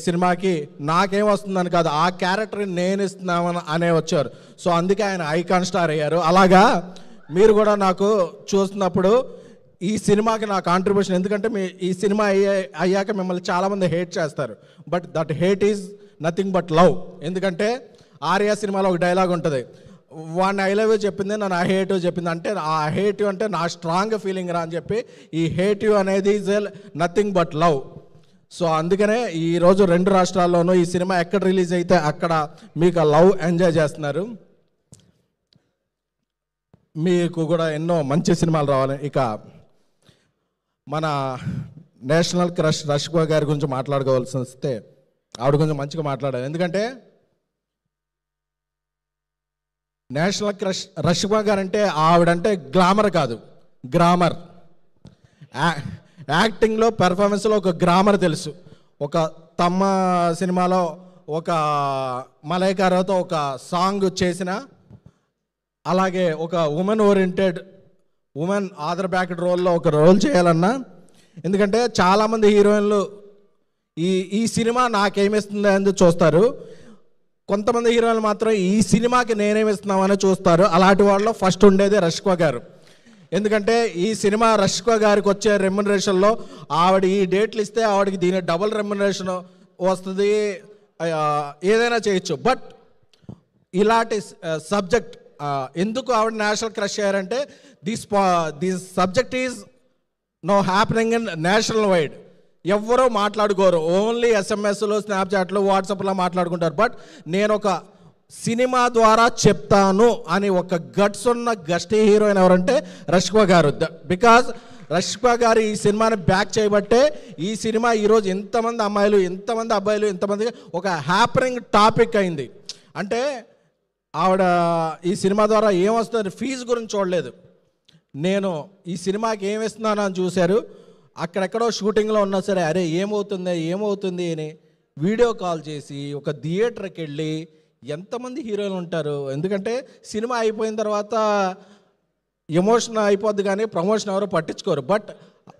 సినిమాకి నాకేం వస్తుందని కాదు, ఆ క్యారెక్టర్ని నేను ఇస్తున్నామని అనే వచ్చారు. సో అందుకే ఆయన ఐకాన్ స్టార్ అయ్యారు. అలాగా మీరు కూడా నాకు చూస్తున్నప్పుడు ఈ సినిమాకి నా కాంట్రిబ్యూషన్, ఎందుకంటే ఈ సినిమా అయ్యాక మిమ్మల్ని చాలామంది హేట్ చేస్తారు, but that hate is nothing but love. ఎందుకంటే ఆర్యా సినిమాలో ఒక డైలాగ్ ఉంటుంది, వాడిని ఐ లవ్ యూ చెప్పింది నన్ను ఐ హేట్ యూ చెప్పింది, అంటే ఆ హేట్ యూ అంటే నా స్ట్రాంగ్ ఫీలింగ్ రా అని చెప్పి, ఈ హేట్ యూ అనేది is nothing but love. So అందుకనే ఈరోజు 2 రాష్ట్రాల్లోనూ ఈ సినిమా ఎక్కడ రిలీజ్ అయితే అక్కడ మీకు ఆ లవ్ ఎంజాయ్ చేస్తున్నారు. మీకు కూడా ఎన్నో మంచి సినిమాలు రావాలి. ఇక మన నేషనల్ క్రష్ రష్మిక గారి గురించి మాట్లాడుకోవాల్సి వస్తే ఆవిడ కొంచెం మంచిగా మాట్లాడాలి. ఎందుకంటే నేషనల్ క్రష్ రష్మిక గారు అంటే ఆవిడంటే గ్లామర్ కాదు, గ్రామర్. యాక్టింగ్లో పెర్ఫార్మెన్స్లో ఒక గ్రామర్ తెలుసు. ఒక తమ్మ సినిమాలో ఒక మలైకారాతో ఒక సాంగ్ చేసిన, అలాగే ఒక women oriented women other backed రోల్లో ఒక రోల్ చేయాలన్నా, ఎందుకంటే చాలామంది హీరోయిన్లు ఈ సినిమా నాకేమిస్తుంది అని చూస్తారు, కొంతమంది హీరోయిన్లు మాత్రం ఈ సినిమాకి నేనేమిస్తున్నామని చూస్తారు. అలాంటి వాళ్ళలో ఫస్ట్ ఉండేది రష్మిక గారు. ఎందుకంటే ఈ సినిమా రష్మిక గారికి వచ్చే రెమ్యునరేషన్లో ఆవిడ ఈ డేట్లు ఇస్తే ఆవిడకి దీని డబుల్ రెమ్యునరేషన్ వస్తుంది, ఏదైనా చేయొచ్చు. బట్ ఇలాంటి సబ్జెక్ట్ ఎందుకు ఆవిడ నేషనల్ క్రష్ అయ్యారంటే this subject is no happening in national wide. ఎవ్వరూ మాట్లాడుకోరు, ఓన్లీ ఎస్ఎంఎస్లో స్నాప్చాట్లో వాట్సాప్లో మాట్లాడుకుంటారు. బట్ నేను ఒక సినిమా ద్వారా చెప్తాను అని ఒక గట్స్ ఉన్న గస్టీ హీరోయిన్ ఎవరంటే రష్మిక గారు. బికాజ్ రష్మిక గారు ఈ సినిమాని బ్యాక్ చేయబట్టే ఈ సినిమా ఈరోజు ఎంతమంది అమ్మాయిలు, ఎంతమంది అబ్బాయిలు, ఎంతమంది ఒక హ్యాపనింగ్ టాపిక్ అయింది. అంటే ఆవిడ ఈ సినిమా ద్వారా ఏమొస్తుంది, ఫీజు గురించి చూడలేదు, నేను ఈ సినిమాకి ఏమిస్తున్నాను అని చూశారు. అక్కడెక్కడో షూటింగ్లో ఉన్నా సరే, అరే ఏమవుతుంది అని వీడియో కాల్ చేసి ఒక థియేటర్కి వెళ్ళి, ఎంతమంది హీరోయిన్లు ఉంటారు, ఎందుకంటే సినిమా అయిపోయిన తర్వాత ఎమోషన్ అయిపోద్ది కానీ ప్రమోషన్ ఎవరు పట్టించుకోరు. బట్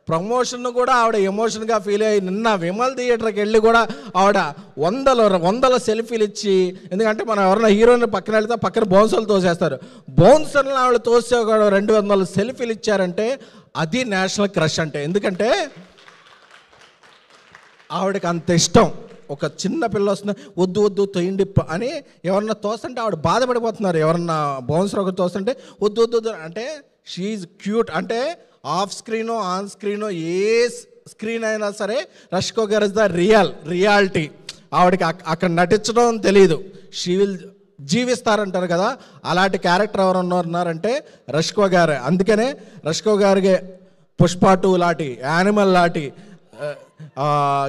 ప్రమోషన్ కూడా ఆవిడ ఎమోషన్గా ఫీల్ అయ్యి నిన్న విమల్ థియేటర్కి వెళ్ళి కూడా ఆవిడ వందల సెల్ఫీలు ఇచ్చి, ఎందుకంటే మనం ఎవరైనా హీరోయిన్ పక్కన వెళ్తే పక్కన బౌన్సర్లు తోసేస్తారు, బౌన్సర్లను ఆవిడ తోసే కూడా 200 సెల్ఫీలు ఇచ్చారంటే అది నేషనల్ క్రష్ అంటే. ఎందుకంటే ఆవిడకి అంత ఇష్టం. ఒక చిన్న పిల్ల వస్తుంది, వద్దు తొయ్యండి అని ఎవరన్నా తోస్తుంటే ఆవిడ బాధపడిపోతున్నారు, ఎవరన్నా బౌన్సర్ ఒకటి తోస్తుంటే వద్దు అంటే షీఈ్ క్యూట్. అంటే ఆఫ్ స్క్రీనో ఆన్ స్క్రీనో ఏ స్క్రీన్ అయినా సరే రష్మిక గారు ఇస్ ద రియాలిటీ. ఆవిడకి అక్కడ నటించడం తెలియదు, షీ విల్ జీవిస్తారంటారు కదా, అలాంటి క్యారెక్టర్ ఎవరు ఉన్నారంటే రష్మిక గారే. అందుకనే రష్మిక గారికి పుష్ప 2 లాంటి, యానిమల్ లాంటి,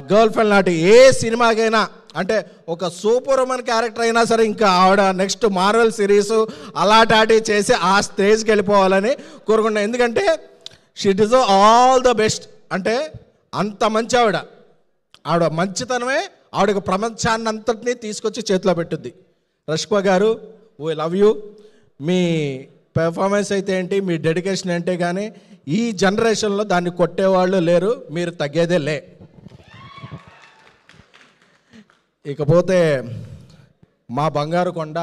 గర్ల్ ఫ్రెండ్ లాంటి ఏ సినిమాకైనా, అంటే ఒక సూపర్ ఉమెన్ క్యారెక్టర్ అయినా సరే ఇంకా ఆవిడ నెక్స్ట్ మార్వెల్ సిరీస్ అలాంటి చేసి ఆ స్టేజ్కి వెళ్ళిపోవాలని కోరుకున్నా. ఎందుకంటే she deserve all the best. అంటే అంత మంచి ఆవిడ మంచితనమే ఆవిడకి ప్రపంచాన్ని అంతటినీ తీసుకొచ్చి చేతిలో పెట్టుద్ది. రష్మిక గారు, we love you. Me performance అయితే ఏంటి, మీ డెడికేషన్ ఏంటే కానీ ఈ జనరేషన్లో దాన్ని కొట్టేవాళ్ళు లేరు, మీరు తగ్గేదే లే. ఇకపోతే మా బంగారు కొండ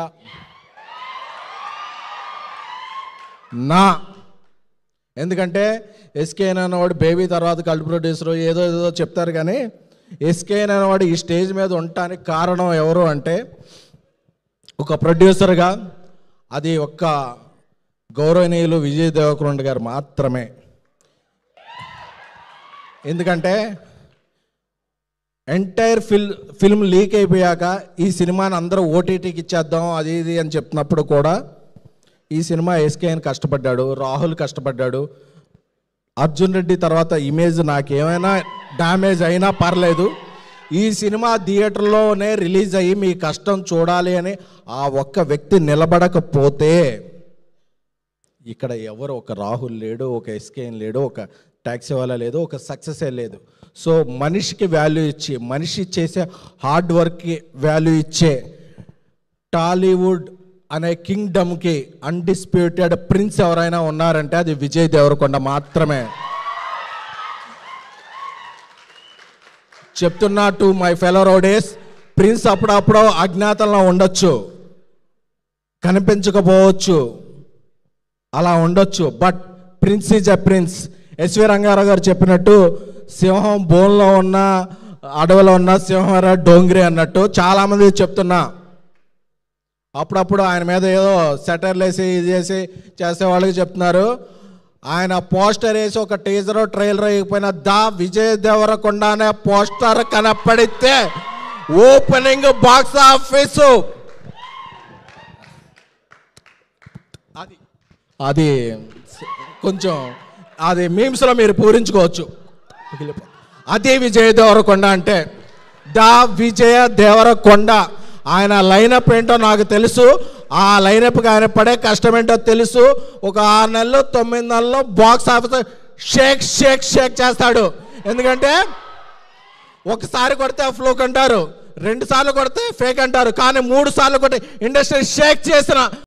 ఎందుకంటే ఎస్కేఎన్ అనేవాడు బేబీ తర్వాత కల్ట్ ప్రొడ్యూసర్ ఏదో చెప్తారు, కానీ ఎస్కేఎన్ అనేవాడు ఈ స్టేజ్ మీద ఉండటానికి కారణం ఎవరు అంటే ఒక ప్రొడ్యూసర్గా అది ఒక్క గౌరవనీయులు విజయ్ దేవరకొండ గారు మాత్రమే. ఎందుకంటే ఎంటైర్ ఫిల్మ్ లీక్ అయిపోయాక ఈ సినిమాని అందరూ ఓటీటీకి ఇచ్చేద్దాం అది ఇది అని చెప్తున్నప్పుడు కూడా ఈ సినిమా ఎస్కేఎన్ కష్టపడ్డాడు, రాహుల్ కష్టపడ్డాడు, అర్జున్ రెడ్డి తర్వాత ఇమేజ్ నాకేమైనా డ్యామేజ్ అయినా పర్లేదు, ఈ సినిమా థియేటర్లోనే రిలీజ్ అయ్యి మీ కష్టం చూడాలి అని ఆ ఒక్క వ్యక్తి నిలబడకపోతే ఇక్కడ ఎవరు, ఒక రాహుల్ లేడు, ఒక ఎస్కేఎన్ లేడు, ఒక ట్యాక్సీ వాళ్ళ లేదు, ఒక సక్సెసే లేదు. సో మనిషికి వాల్యూ ఇచ్చి, మనిషి చేసే హార్డ్ వర్క్కి వాల్యూ ఇచ్చే టాలీవుడ్ అనే కింగ్డమ్కి అన్డిస్ప్యూటెడ్ ప్రిన్స్ ఎవరైనా ఉన్నారంటే అది విజయ్ దేవరకొండ మాత్రమే. చెప్తున్నా to my fellow rowdies, prince అప్పుడప్పుడు అజ్ఞాతంలో ఉండొచ్చు, కనిపించకపోవచ్చు, అలా ఉండొచ్చు, but prince is a prince. S V Rangarao గారు చెప్పినట్టు సింహం బోన్లో ఉన్న అడవిలో ఉన్న సింహం డోంగ్రీ అన్నట్టు చాలామంది చెప్తున్నా. అప్పుడప్పుడు ఆయన మీద ఏదో సెటర్లు వేసి ఇది చేసి చేసే వాళ్ళకి చెప్తున్నారు. ఆయన పోస్టర్ వేసి ఒక టీజర్ ట్రైలర్ అయిపోయిన దా విజయ్ దేవరకొండ అనే పోస్టర్ కనపడితే ఓపెనింగ్ బాక్స్ ఆఫీసు అది కొంచెం అది మీమ్స్లో మీరు పూరించుకోవచ్చు. అదే విజయ్ దేవరకొండ అంటే దా విజయ దేవరకొండ. ఆయన లైనప్ ఏంటో నాకు తెలుసు, ఆ లైనప్కి ఆయన పడే కష్టం ఏంటో తెలుసు. ఒక 6 నెలలు 9 నెలల్లో box office shake shake shake చేస్తాడు. ఎందుకంటే ఒకసారి కొడితే ఫ్లూక్ అంటారు, 2 సార్లు కొడితే ఫేక్ అంటారు, కానీ 3 సార్లు కొట్టి ఇండస్ట్రీ షేక్ చేసిన